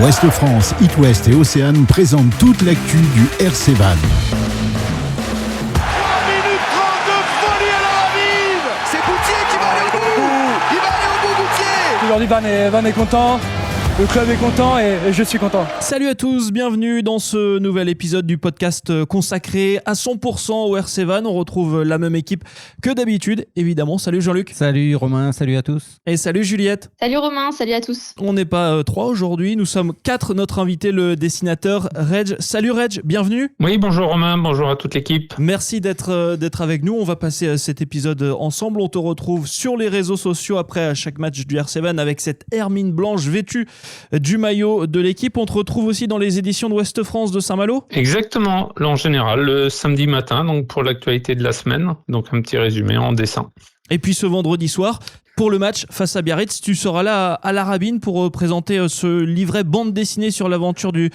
Ouest France, It West et Océane présentent toute l'actu du RC Vannes. 3 minutes 30 de folie à la Ravine. C'est Boutier qui va aller au bout. Il va aller au bout, Boutier. Aujourd'hui, Van est content. Le club est content et je suis content. Salut à tous, bienvenue dans ce nouvel épisode du podcast consacré à 100% au RC Vannes. On retrouve la même équipe que d'habitude, évidemment. Salut Jean-Luc. Salut Romain, salut à tous. Et salut Juliette. Salut Romain, salut à tous. On n'est pas 3 aujourd'hui, nous sommes 4. Notre invité, le dessinateur Reg. Salut Reg, bienvenue. Oui, bonjour Romain, bonjour à toute l'équipe. Merci d'être avec nous. On va passer cet épisode ensemble. On te retrouve sur les réseaux sociaux après chaque match du RC Vannes avec cette hermine blanche vêtue du maillot de l'équipe. On te retrouve aussi dans les éditions de Ouest France de Saint-Malo. Exactement, en général, le samedi matin, donc pour l'actualité de la semaine. Donc un petit résumé en dessin. Et puis ce vendredi soir, pour le match face à Biarritz, tu seras là à la Rabine pour présenter ce livret bande dessinée sur l'aventure du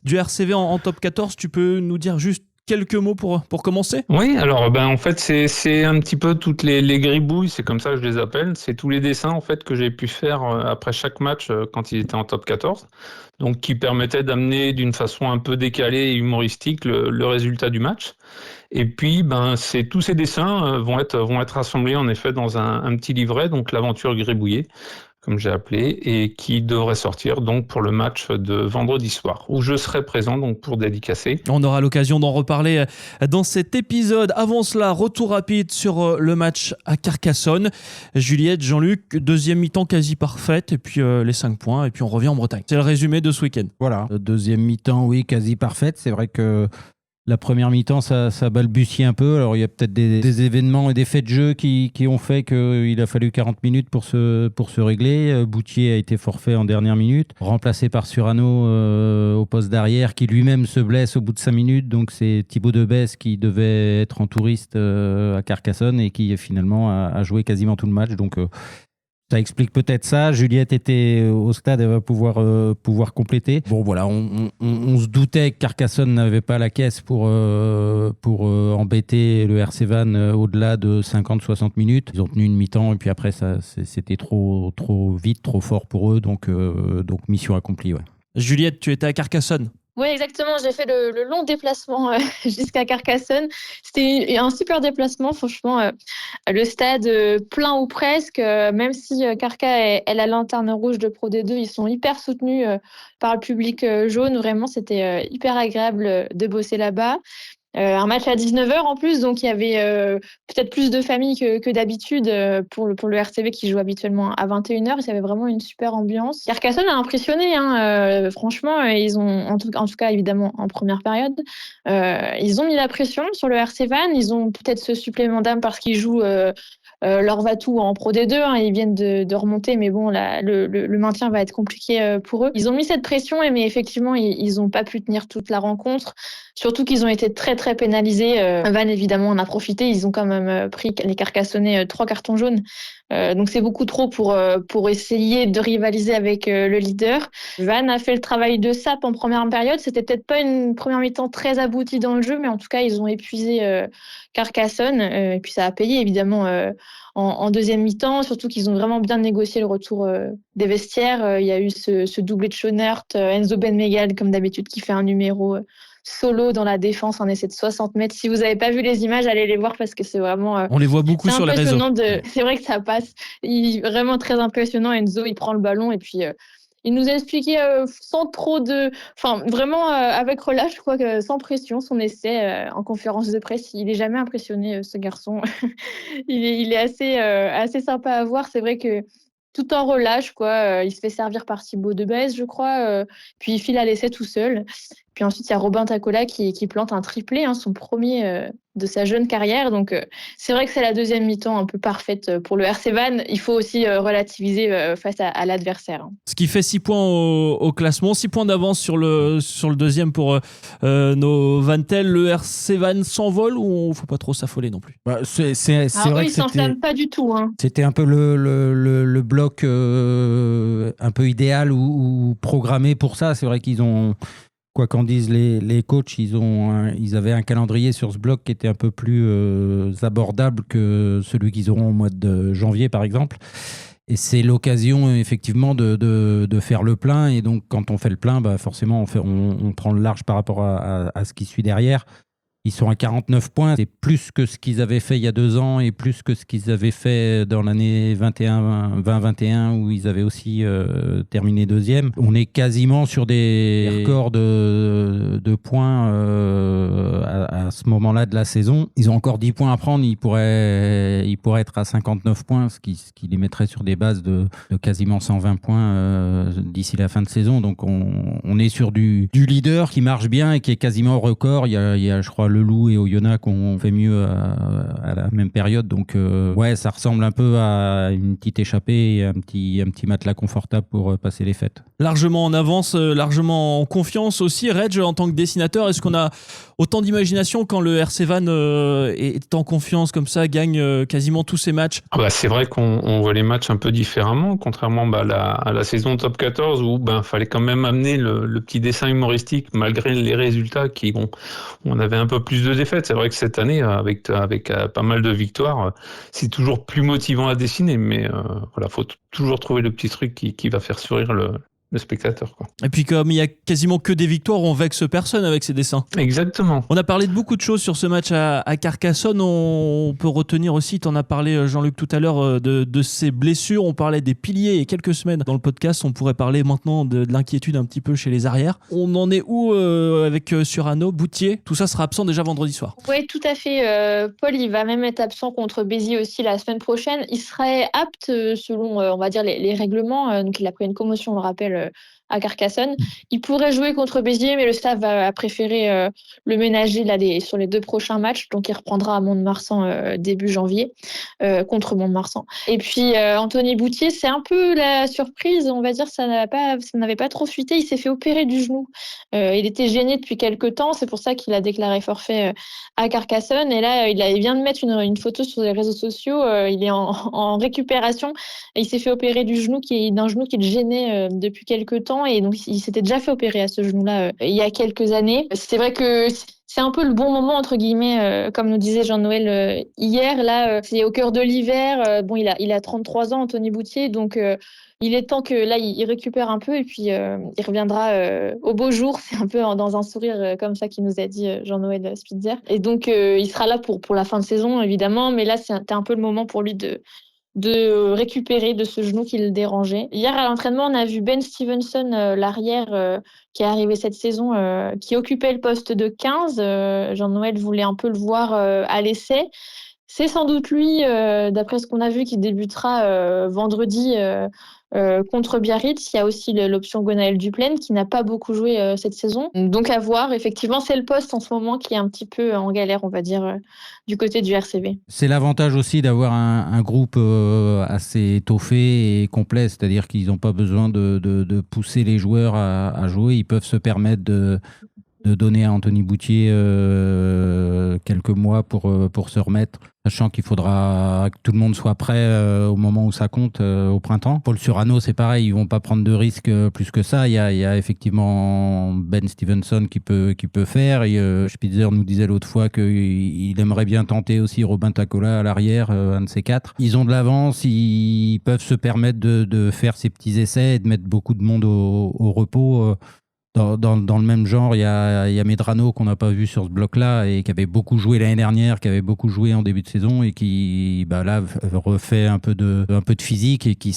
RCV en top 14. Tu peux nous dire juste quelques mots pour commencer ? Oui, alors en fait c'est un petit peu toutes les gribouilles, c'est comme ça que je les appelle, c'est tous les dessins en fait que j'ai pu faire après chaque match quand il était en top 14, donc qui permettaient d'amener d'une façon un peu décalée et humoristique le résultat du match. Et puis tous ces dessins vont être rassemblés en effet dans un petit livret, donc l'aventure gribouillée, comme j'ai appelé, et qui devrait sortir donc pour le match de vendredi soir, où je serai présent donc pour dédicacer. On aura l'occasion d'en reparler dans cet épisode. Avant cela, retour rapide sur le match à Carcassonne. Juliette, Jean-Luc, deuxième mi-temps quasi parfaite, et puis les 5 points, et puis on revient en Bretagne. C'est le résumé de ce week-end. Voilà, deuxième mi-temps, oui, quasi parfaite. C'est vrai que la première mi-temps, ça balbutie un peu. Alors, il y a peut-être des événements et des faits de jeu qui ont fait qu'il a fallu 40 minutes pour se régler. Boutier a été forfait en dernière minute, remplacé par Surano au poste d'arrière, qui lui-même se blesse au bout de 5 minutes. Donc, c'est Thibaut Debesse qui devait être en touriste à Carcassonne et qui finalement a joué quasiment tout le match. Donc, ça explique peut-être ça. Juliette était au stade, elle va pouvoir compléter. Bon, voilà, on se doutait que Carcassonne n'avait pas la caisse pour embêter le RC Vannes au-delà de 50-60 minutes. Ils ont tenu une mi-temps et puis après, c'était trop vite, trop fort pour eux. Donc mission accomplie, ouais. Juliette, tu étais à Carcassonne. Oui, exactement. J'ai fait le long déplacement jusqu'à Carcassonne. C'était un super déplacement, franchement. Le stade plein ou presque, même si Carca est la lanterne rouge de Pro D2, ils sont hyper soutenus par le public jaune. Vraiment, c'était hyper agréable de bosser là-bas. Un match à 19h en plus, donc il y avait peut-être plus de familles que d'habitude pour le RCV qui joue habituellement à 21h. Il y avait vraiment une super ambiance. Carcassonne a impressionné, franchement, ils ont, en tout cas évidemment en première période, ils ont mis la pression sur le RC Vannes. Ils ont peut-être ce supplément d'âme parce qu'ils jouent leur va-tout en Pro D2, ils viennent de remonter, mais bon, le maintien va être compliqué pour eux. Ils ont mis cette pression, mais effectivement, ils n'ont pas pu tenir toute la rencontre, surtout qu'ils ont été très très pénalisés. Vannes, évidemment, en a profité, ils ont quand même pris, les Carcassonnais, 3 cartons jaunes, donc c'est beaucoup trop pour essayer de rivaliser avec le leader. Vannes a fait le travail de sape en première période, c'était peut-être pas une première mi-temps très aboutie dans le jeu, mais en tout cas, ils ont épuisé Carcassonne, et puis ça a payé évidemment en deuxième mi-temps, surtout qu'ils ont vraiment bien négocié le retour des vestiaires. Il y a eu ce doublé de Schonert, Enzo Benmegal comme d'habitude qui fait un numéro solo dans la défense en essai de 60 mètres. Si vous n'avez pas vu les images, allez les voir parce que c'est vraiment... On les voit beaucoup sur les réseaux. C'est vrai que ça passe. Vraiment très impressionnant. Enzo, il prend le ballon et puis... il nous a expliqué sans trop de... Enfin, vraiment avec relâche, sans pression, son essai en conférence de presse. Il n'est jamais impressionné, ce garçon. il est assez sympa à voir. C'est vrai que tout en relâche, il se fait servir par Thibaut Debesse, je crois. Puis il file à l'essai tout seul. Puis ensuite, il y a Robin Tacola qui plante un triplé, son premier de sa jeune carrière. Donc, c'est vrai que c'est la deuxième mi-temps un peu parfaite pour le RC Vannes. Il faut aussi relativiser face à l'adversaire. Ce qui fait 6 points au classement, 6 points d'avance sur le deuxième pour nos Vantel. Le RC Vannes s'envole ou il ne faut pas trop s'affoler non plus ? C'est vrai que ils s'enflamment pas du tout. C'était un peu le bloc un peu idéal ou programmé pour ça. C'est vrai qu'ils ont... Quoi qu'en disent les coachs, ils avaient un calendrier sur ce bloc qui était un peu plus abordable que celui qu'ils auront au mois de janvier, par exemple. Et c'est l'occasion effectivement de faire le plein. Et donc quand on fait le plein, forcément on prend le large par rapport à ce qui suit derrière. Ils sont à 49 points, c'est plus que ce qu'ils avaient fait il y a 2 ans et plus que ce qu'ils avaient fait dans l'année 2021 où ils avaient aussi terminé deuxième. On est quasiment sur des records de points à ce moment-là de la saison. Ils ont encore 10 points à prendre, ils pourraient être à 59 points, ce qui les mettrait sur des bases de quasiment 120 points d'ici la fin de saison. Donc on est sur du leader qui marche bien et qui est quasiment au record. Il y a je crois, Le Loup et Oyonnax ont fait mieux à la même période. Donc, ça ressemble un peu à une petite échappée et un petit matelas confortable pour passer les fêtes. Largement en avance, largement en confiance aussi. Reg, en tant que dessinateur, est-ce qu'on a autant d'imagination quand le RC Vannes est en confiance comme ça, gagne quasiment tous ses matchs? C'est vrai qu'on voit les matchs un peu différemment, contrairement à la saison top 14 où fallait quand même amener le petit dessin humoristique malgré les résultats on avait un peu plus de défaites. C'est vrai que cette année, avec pas mal de victoires, c'est toujours plus motivant à dessiner, mais faut toujours trouver le petit truc qui va faire sourire le spectateur, quoi. Et puis comme il y a quasiment que des victoires, on vexe personne avec ces dessins. Exactement. On a parlé de beaucoup de choses sur ce match à Carcassonne. On peut retenir aussi, tu en as parlé Jean-Luc tout à l'heure, de ces blessures. On parlait des piliers il y a quelques semaines dans le podcast. On pourrait parler maintenant de l'inquiétude un petit peu chez les arrières. On en est où avec Surano, Boutier? Tout ça sera absent déjà vendredi soir. Oui, tout à fait. Paul, il va même être absent contre Béziers aussi la semaine prochaine. Il serait apte selon, on va dire, les règlements. Donc il a pris une commotion, on le rappelle, à Carcassonne. Il pourrait jouer contre Béziers, mais le staff a préféré le ménager là, sur les 2 prochains matchs. Donc il reprendra à Mont-de-Marsan début janvier contre Mont-de-Marsan. Et puis Anthony Boutier, c'est un peu la surprise, on va dire, ça n'avait pas trop fuité. Il s'est fait opérer du genou. Il était gêné depuis quelques temps, c'est pour ça qu'il a déclaré forfait à Carcassonne. Et là, il vient de mettre une photo sur les réseaux sociaux. Il est en récupération. Et il s'est fait opérer d'un genou qui le gênait depuis quelques temps. Et donc, il s'était déjà fait opérer à ce genou-là il y a quelques années. C'est vrai que c'est un peu le bon moment, entre guillemets, comme nous disait Jean-Noël hier. Là, c'est au cœur de l'hiver. Il a 33 ans, Anthony Boutier. Donc, il est temps que là, il récupère un peu et puis il reviendra au beau jour. C'est un peu dans un sourire comme ça qu'il nous a dit Jean-Noël Spitzer. Et donc, il sera là pour la fin de saison, évidemment. Mais là, c'était un peu le moment pour lui de récupérer de ce genou qui le dérangeait. Hier, à l'entraînement, on a vu Ben Stevenson, l'arrière, qui est arrivé cette saison, qui occupait le poste de 15. Jean-Noël voulait un peu le voir à l'essai. C'est sans doute lui, d'après ce qu'on a vu, qui débutera vendredi contre Biarritz. Il y a aussi l'option Gwenaël Duplaine qui n'a pas beaucoup joué cette saison. Donc à voir, effectivement, c'est le poste en ce moment qui est un petit peu en galère, on va dire, du côté du RCV. C'est l'avantage aussi d'avoir un groupe assez étoffé et complet, c'est-à-dire qu'ils n'ont pas besoin de pousser les joueurs à jouer. Ils peuvent se permettre de donner à Anthony Boutier quelques mois pour se remettre, sachant qu'il faudra que tout le monde soit prêt au moment où ça compte au printemps. Pour le Surano, c'est pareil, ils vont pas prendre de risques plus que ça. Il y a effectivement Ben Stevenson qui peut faire. Et, Spitzer nous disait l'autre fois qu'il aimerait bien tenter aussi Robin Tacola à l'arrière, un de ces 4. Ils ont de l'avance, ils peuvent se permettre de faire ces petits essais et de mettre beaucoup de monde au repos. Dans le même genre, il y a Medrano qu'on n'a pas vu sur ce bloc-là et qui avait beaucoup joué l'année dernière, qui avait beaucoup joué en début de saison et qui là refait un peu de physique et qui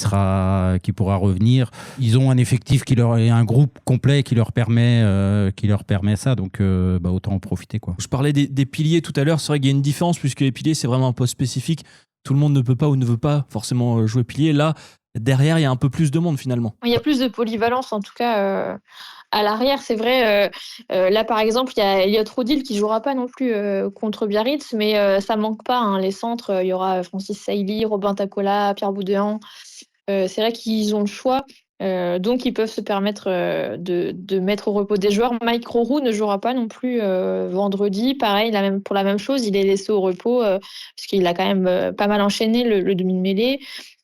pourra revenir. Ils ont un effectif et un groupe complet qui leur permet ça, donc autant en profiter, quoi. Je parlais des piliers tout à l'heure. C'est vrai qu'il y a une différence puisque les piliers c'est vraiment un poste spécifique. Tout le monde ne peut pas ou ne veut pas forcément jouer pilier. Là, derrière, il y a un peu plus de monde finalement. Il y a plus de polyvalence en tout cas. À l'arrière, c'est vrai, là par exemple, il y a Elliot Rodil qui jouera pas non plus contre Biarritz, mais ça manque pas, hein, les centres. Il y aura Francis Sailly, Robin Tacola, Pierre Boudéan. C'est vrai qu'ils ont le choix, donc ils peuvent se permettre de mettre au repos des joueurs. Mike Roux ne jouera pas non plus vendredi. Pareil, pour la même chose, il est laissé au repos parce qu'il a quand même pas mal enchaîné le demi-mêlée.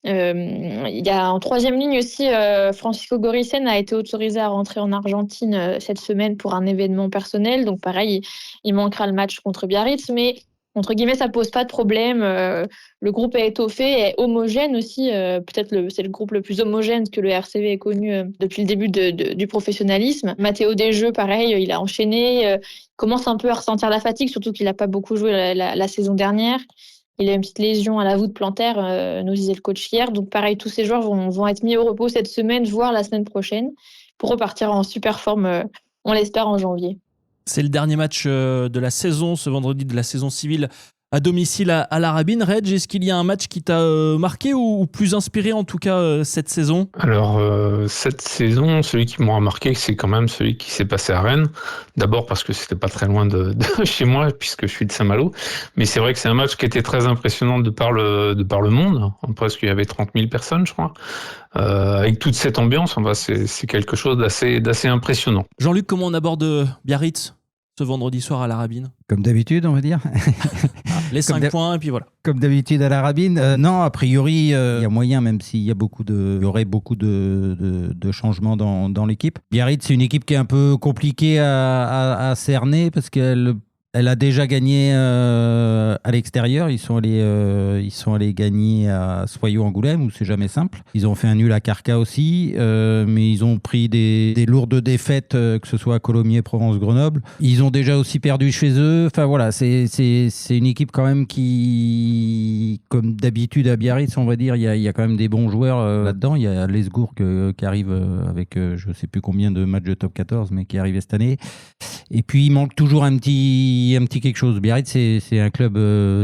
Il y a en 3e ligne aussi Francisco Goricen a été autorisé à rentrer en Argentine cette semaine pour un événement personnel, donc pareil il manquera le match contre Biarritz, mais entre guillemets, ça pose pas de problème. Le groupe est étoffé, est homogène aussi. Peut-être c'est le groupe le plus homogène que le RCV ait connu depuis le début du professionnalisme. Mathéo Desjeux, pareil, il a enchaîné. Commence un peu à ressentir la fatigue, surtout qu'il n'a pas beaucoup joué la saison dernière. Il a une petite lésion à la voûte plantaire, nous disait le coach hier. Donc pareil, tous ces joueurs vont être mis au repos cette semaine, voire la semaine prochaine, pour repartir en super forme, on l'espère, en janvier. C'est le dernier match de la saison, ce vendredi de la saison civile à domicile à la Rabine. Reg, est-ce qu'il y a un match qui t'a marqué ou plus inspiré en tout cas cette saison ? Alors cette saison, celui qui m'a marqué, c'est quand même celui qui s'est passé à Rennes. D'abord parce que c'était pas très loin de chez moi, puisque je suis de Saint-Malo. Mais c'est vrai que c'est un match qui était très impressionnant de par le monde. Presque il y avait 30 000 personnes, je crois. Avec toute cette ambiance, c'est quelque chose d'assez impressionnant. Jean-Luc, comment on aborde Biarritz ce vendredi soir à la Rabine ? Comme d'habitude, on va dire. Les 5 points, et puis voilà. Comme d'habitude à la Rabine. Non, a priori, il y a moyen, même s'il y aurait beaucoup de changements dans l'équipe. Biarritz, c'est une équipe qui est un peu compliquée à cerner parce qu'elle a déjà gagné à l'extérieur. Ils sont allés gagner à Soyaux-Angoulême, où c'est jamais simple. Ils ont fait un nul à Carca aussi, mais ils ont pris des lourdes défaites, que ce soit à Colomiers, Provence, Grenoble. Ils ont déjà aussi perdu chez eux. Enfin voilà, c'est une équipe quand même qui, comme d'habitude à Biarritz, on va dire, il y a quand même des bons joueurs là-dedans. Il y a Lesgourg qui arrive avec je sais plus combien de matchs de top 14, mais qui est arrivé cette année. Et puis il manque toujours un petit quelque chose. Biarritz, c'est un club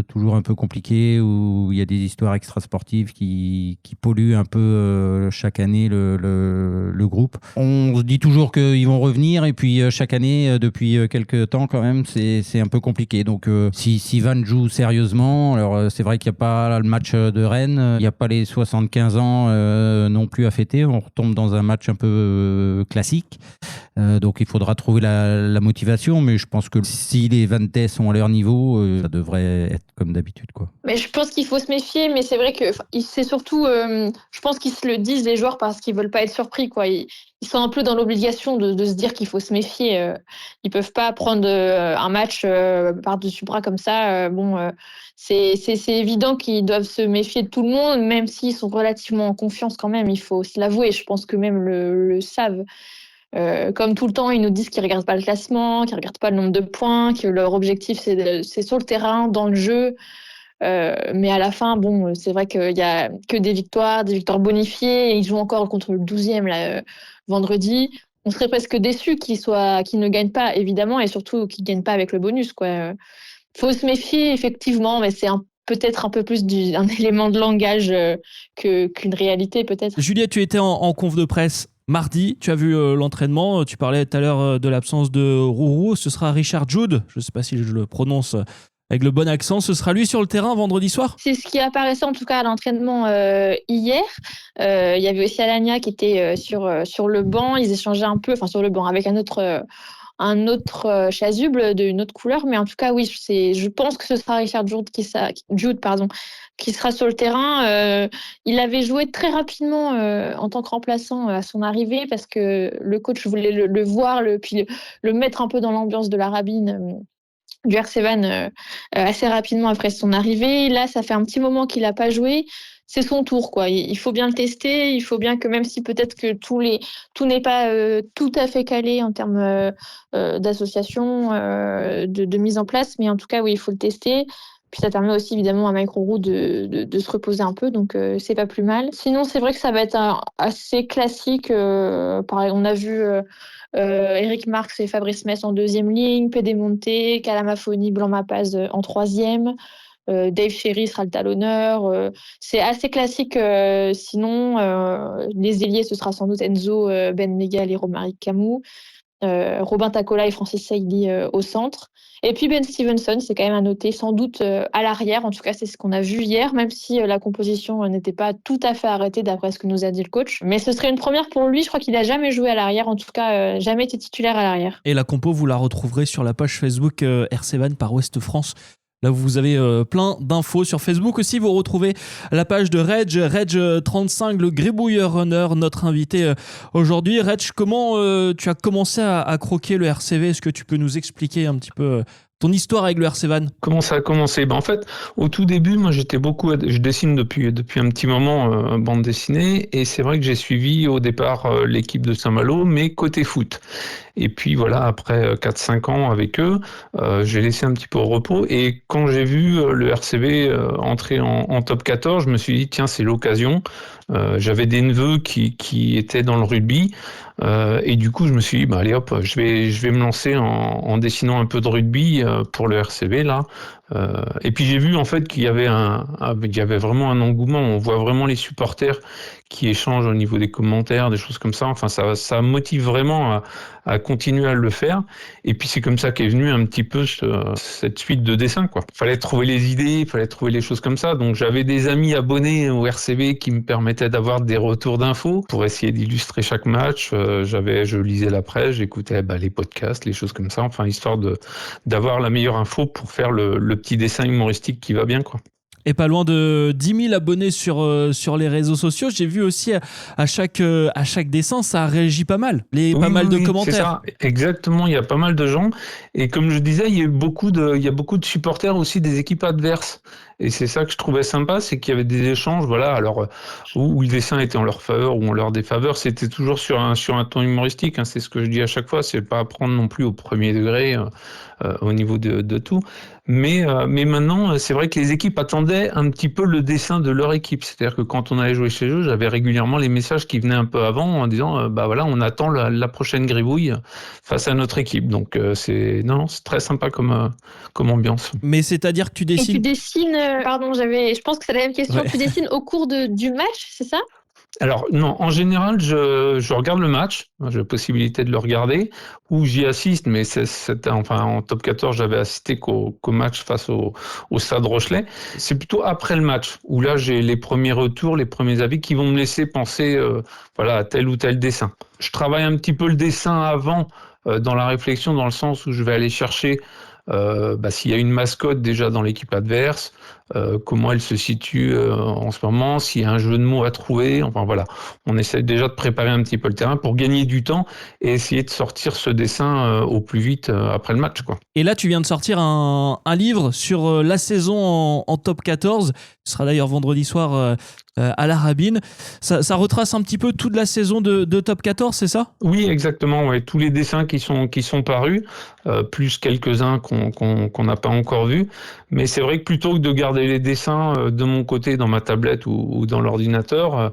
toujours un peu compliqué où il y a des histoires extrasportives qui polluent un peu chaque année le groupe. On se dit toujours qu'ils vont revenir et puis chaque année, depuis quelques temps quand même, c'est un peu compliqué. Donc si Vannes joue sérieusement, alors c'est vrai qu'il n'y a pas le match de Rennes, il n'y a pas les 75 ans non plus à fêter. On retombe dans un match un peu classique. Donc il faudra trouver la motivation, mais je pense que si les Vantais sont à leur niveau, ça devrait être comme d'habitude, quoi. Mais je pense qu'il faut se méfier, mais c'est vrai que c'est surtout, je pense qu'ils se le disent, les joueurs, parce qu'ils veulent pas être surpris, quoi. Ils sont un peu dans l'obligation de se dire qu'il faut se méfier. Ils peuvent pas prendre un match par-dessus bras comme ça. C'est évident qu'ils doivent se méfier de tout le monde, même s'ils sont relativement en confiance quand même. Il faut se l'avouer. Je pense que même le savent. Comme tout le temps, ils nous disent qu'ils ne regardent pas le classement, qu'ils ne regardent pas le nombre de points, que leur objectif, c'est sur le terrain, dans le jeu. Mais à la fin, c'est vrai qu'il n'y a que des victoires bonifiées. Et ils jouent encore contre le 12e vendredi. On serait presque déçus qu'ils ne gagnent pas, évidemment, et surtout qu'ils ne gagnent pas avec le bonus, quoi. Faut se méfier, effectivement, mais c'est peut-être un peu plus un élément de langage qu'une réalité, peut-être. Juliette, tu étais en conf de presse mardi, tu as vu l'entraînement, tu parlais tout à l'heure de l'absence de Rourou, ce sera Richard Jude, je ne sais pas si je le prononce avec le bon accent, ce sera lui sur le terrain vendredi soir ? C'est ce qui apparaissait en tout cas à l'entraînement hier. Il y avait aussi Alagna qui était sur le banc, ils échangeaient un peu, sur le banc avec un autre chasuble d'une autre couleur, mais en tout cas oui, je pense que ce sera Richard Jude qui sera sur le terrain. Il avait joué très rapidement en tant que remplaçant à son arrivée parce que le coach voulait le voir, puis le mettre un peu dans l'ambiance de la Rabine du RC Vannes assez rapidement après son arrivée. Là, ça fait un petit moment qu'il n'a pas joué. C'est son tour, quoi. Il faut bien le tester. Il faut bien que, même si peut-être que tout n'est pas tout à fait calé en termes d'association, de mise en place, mais en tout cas, oui, il faut le tester. Puis ça permet aussi évidemment à Mike Roux de se reposer un peu, donc c'est pas plus mal. Sinon, c'est vrai que ça va être assez classique. Pareil, on a vu Eric Marx et Fabrice Mess en deuxième ligne, Pedemonte, Calamafoni, Blanc-Mapaz en troisième. Dave Cherry sera le talonneur. C'est assez classique. Sinon, les ailiers, ce sera sans doute Enzo, Ben Megal et Romaric Camou. Robin Tacola et Francis Saïdi au centre. Et puis Ben Stevenson, c'est quand même à noter, sans doute à l'arrière. En tout cas, c'est ce qu'on a vu hier, même si la composition n'était pas tout à fait arrêtée d'après ce que nous a dit le coach. Mais ce serait une première pour lui. Je crois qu'il n'a jamais joué à l'arrière, en tout cas jamais été titulaire à l'arrière. Et la compo, vous la retrouverez sur la page Facebook RC Vannes par Ouest France. Là, vous avez plein d'infos sur Facebook aussi. Vous retrouvez la page de Reg35, le gribouilleur runner, notre invité aujourd'hui. Reg, comment tu as commencé à croquer le RCV ? Est-ce que tu peux nous expliquer un petit peu ton histoire avec le RC Vannes? Comment ça a commencé? En fait, au tout début, moi je dessine depuis un petit moment bande dessinée, et c'est vrai que j'ai suivi au départ l'équipe de Saint-Malo, mais côté foot. Et puis voilà, après 4-5 ans avec eux, j'ai laissé un petit peu au repos, et quand j'ai vu le RCV entrer en top 14, je me suis dit tiens, c'est l'occasion. J'avais des neveux qui étaient dans le rugby, et du coup je me suis dit allez hop, je vais me lancer en dessinant un peu de rugby pour le RCV là. Et puis j'ai vu en fait qu'il y avait il y avait vraiment un engouement. On voit vraiment les supporters qui échangent au niveau des commentaires, des choses comme ça. Enfin, ça motive vraiment à continuer à le faire. Et puis c'est comme ça qu'est venue un petit peu cette suite de dessins, quoi. Fallait trouver les idées, fallait trouver les choses comme ça. Donc j'avais des amis abonnés au RCV qui me permettaient d'avoir des retours d'infos pour essayer d'illustrer chaque match. Je lisais la presse, j'écoutais les podcasts, les choses comme ça. Enfin, histoire d'avoir la meilleure info pour faire le petit dessin humoristique qui va bien, quoi. Et pas loin de 10 000 abonnés sur les réseaux sociaux. J'ai vu aussi à chaque dessin, ça réagit pas mal. Pas mal de commentaires. C'est ça, exactement, il y a pas mal de gens. Et comme je disais, il y a beaucoup de supporters aussi des équipes adverses. Et c'est ça que je trouvais sympa, c'est qu'il y avait des échanges, voilà, alors où le dessin était en leur faveur ou en leur défaveur, c'était toujours sur un ton humoristique, hein, c'est ce que je dis à chaque fois, c'est pas à prendre non plus au premier degré au niveau de tout. Mais maintenant, c'est vrai que les équipes attendaient un petit peu le dessin de leur équipe. C'est-à-dire que quand on allait jouer chez eux, j'avais régulièrement les messages qui venaient un peu avant en disant voilà, on attend la prochaine gribouille face à notre équipe. Donc c'est très sympa comme ambiance. Mais c'est-à-dire que tu dessines. Et tu dessines, je pense que c'est la même question. Ouais. Tu dessines au cours du match, c'est ça? Alors non, en général, je regarde le match, j'ai la possibilité de le regarder, ou j'y assiste, mais en top 14, j'avais assisté qu'au match face au Stade Rochelet. C'est plutôt après le match, où là j'ai les premiers retours, les premiers avis qui vont me laisser penser à tel ou tel dessin. Je travaille un petit peu le dessin avant, dans la réflexion, dans le sens où je vais aller chercher s'il y a une mascotte déjà dans l'équipe adverse, comment elle se situe en ce moment, s'il y a un jeu de mots à trouver, enfin voilà, on essaie déjà de préparer un petit peu le terrain pour gagner du temps et essayer de sortir ce dessin au plus vite après le match, quoi. Et là tu viens de sortir un livre sur la saison en top 14, ce sera d'ailleurs vendredi soir à la Rabine. Ça retrace un petit peu toute la saison de top 14, c'est ça? Oui, exactement, ouais. Tous les dessins qui sont parus, plus quelques-uns qu'on n'a pas encore vus, mais c'est vrai que plutôt que de garder les dessins de mon côté dans ma tablette ou dans l'ordinateur,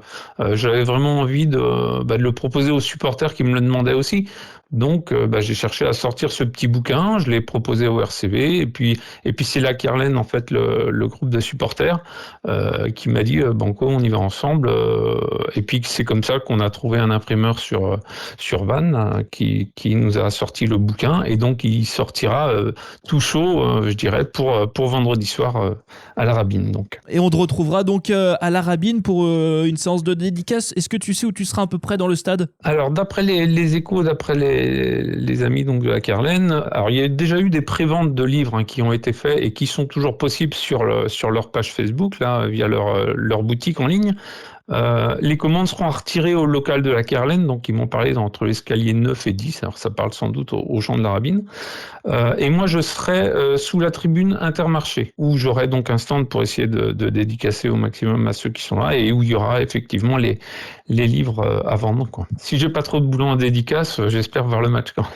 j'avais vraiment envie de le proposer aux supporters qui me le demandaient aussi. Donc j'ai cherché à sortir ce petit bouquin, je l'ai proposé au RCV, et puis c'est la Kerlen, en fait, le groupe de supporters qui m'a dit Banco, on y va ensemble, et puis c'est comme ça qu'on a trouvé un imprimeur sur Vannes qui nous a sorti le bouquin, et donc il sortira tout chaud, je dirais, pour vendredi soir à la Rabine, donc. Et on te retrouvera donc à la Rabine pour une séance de dédicace. Est-ce que tu sais où tu seras à peu près dans le stade? Alors d'après les échos, d'après les amis donc de la Kerlen, alors il y a déjà eu des préventes de livres qui ont été faits et qui sont toujours possibles sur leur page Facebook là, via leur boutique en ligne. Les commandes seront à retirer au local de la Kerlen, donc ils m'ont parlé entre l'escalier 9 et 10, alors ça parle sans doute aux gens de la Rabine. Et moi je serai sous la tribune Intermarché, où j'aurai donc un stand pour essayer de dédicacer au maximum à ceux qui sont là, et où il y aura effectivement les livres à vendre, quoi. Si j'ai pas trop de boulot en dédicace, j'espère voir le match, quoi.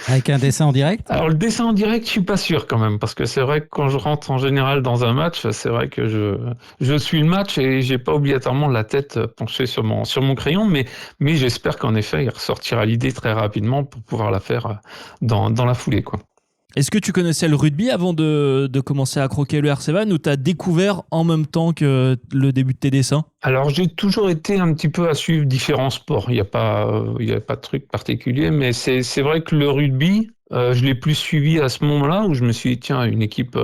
Avec un dessin en direct? Alors le dessin en direct, je suis pas sûr quand même, parce que c'est vrai que quand je rentre en général dans un match, c'est vrai que je suis le match et j'ai pas obligatoirement la tête penchée sur mon crayon, mais j'espère qu'en effet il ressortira l'idée très rapidement pour pouvoir la faire dans la foulée, quoi. Est-ce que tu connaissais le rugby avant de commencer à croquer le RC Vannes, ou tu as découvert en même temps que le début de tes dessins? Alors j'ai toujours été un petit peu à suivre différents sports, il y a pas de truc particulier, mais c'est vrai que le rugby, je l'ai plus suivi à ce moment-là, où je me suis dit tiens, une équipe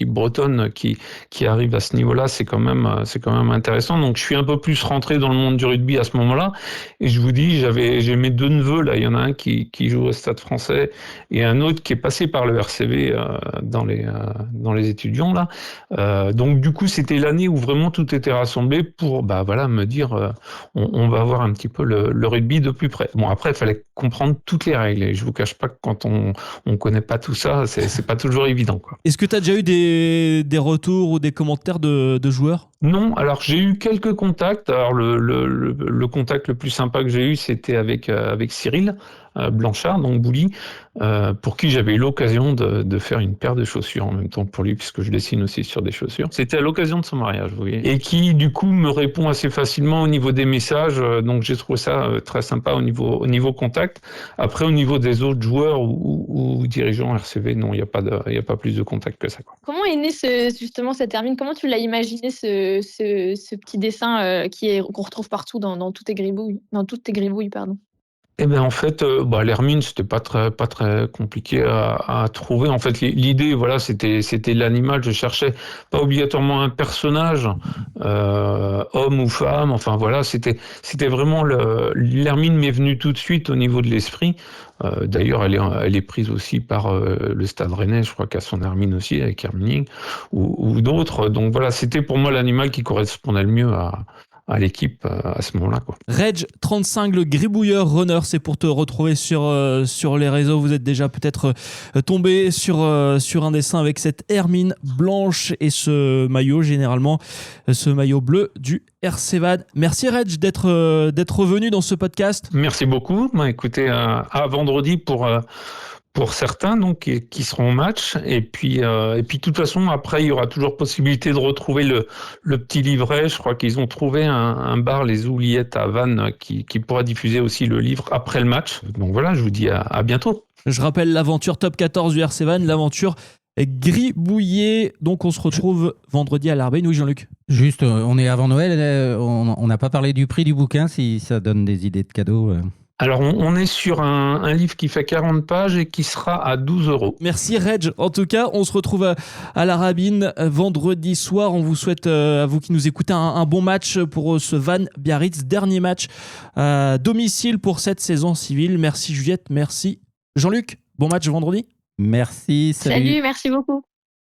bretonne qui arrive à ce niveau-là, c'est quand même intéressant. Donc je suis un peu plus rentré dans le monde du rugby à ce moment-là, et je vous dis, j'ai mes deux neveux là, il y en a un qui joue au Stade Français et un autre qui est passé par le RCV dans les étudiants là. Donc du coup, c'était l'année où vraiment tout était rassemblé pour me dire on va voir un petit peu le rugby de plus près. Bon, après il fallait comprendre toutes les règles, et je vous cache pas que quand on on connaît pas tout ça, c'est pas toujours évident, quoi. Est-ce que tu as déjà eu des retours ou des commentaires de joueurs ? Non, alors j'ai eu quelques contacts. Alors le contact le plus sympa que j'ai eu, c'était avec Cyril Blanchard, donc Bouli, pour qui j'avais eu l'occasion de faire une paire de chaussures en même temps pour lui, puisque je dessine aussi sur des chaussures. C'était à l'occasion de son mariage, vous voyez. Et qui, du coup, me répond assez facilement au niveau des messages. Donc j'ai trouvé ça très sympa au niveau contact. Après, au niveau des autres joueurs ou dirigeants RCV, non, il n'y a pas plus de contact que ça, quoi. Comment est né justement cette Hermine? Comment tu l'as imaginé ce petit dessin qu'on retrouve partout dans toutes tes gribouilles, pardon. Eh ben en fait, l'hermine, c'était pas très compliqué à trouver. En fait, l'idée, voilà, c'était l'animal. Je cherchais pas obligatoirement un personnage, homme ou femme. Enfin voilà, c'était vraiment l'hermine m'est venue tout de suite au niveau de l'esprit. D'ailleurs, elle est prise aussi par le Stade Rennais. Je crois qu'à son hermine aussi avec Hermining ou d'autres. Donc voilà, c'était pour moi l'animal qui correspondait le mieux à l'équipe à ce moment-là, quoi. Reg35, le gribouilleur runner, c'est pour te retrouver sur les réseaux. Vous êtes déjà peut-être tombé sur un dessin avec cette hermine blanche et ce maillot, généralement ce maillot bleu du RC Vannes. Merci Reg d'être revenu dans ce podcast. Merci beaucoup. Écoutez, à vendredi pour certains donc qui seront au match et puis de toute façon après il y aura toujours possibilité de retrouver le petit livret. Je crois qu'ils ont trouvé un bar, les Oubliettes à Vannes, qui pourra diffuser aussi le livre après le match. Donc voilà, je vous dis à bientôt. Je rappelle l'aventure top 14 du RC Vannes, l'aventure gribouillée. Donc on se retrouve vendredi à l'Arbaine. Oui, Jean-Luc. Juste, on est avant Noël, on n'a pas parlé du prix du bouquin, si ça donne des idées de cadeaux. Alors, on est sur un livre qui fait 40 pages et qui sera à 12 €. Merci Reg. En tout cas, on se retrouve à la Rabine vendredi soir. On vous souhaite, à vous qui nous écoutez, un bon match pour ce Vannes-Biarritz. Dernier match à domicile pour cette saison civile. Merci Juliette, merci Jean-Luc. Bon match vendredi. Merci, salut, merci beaucoup.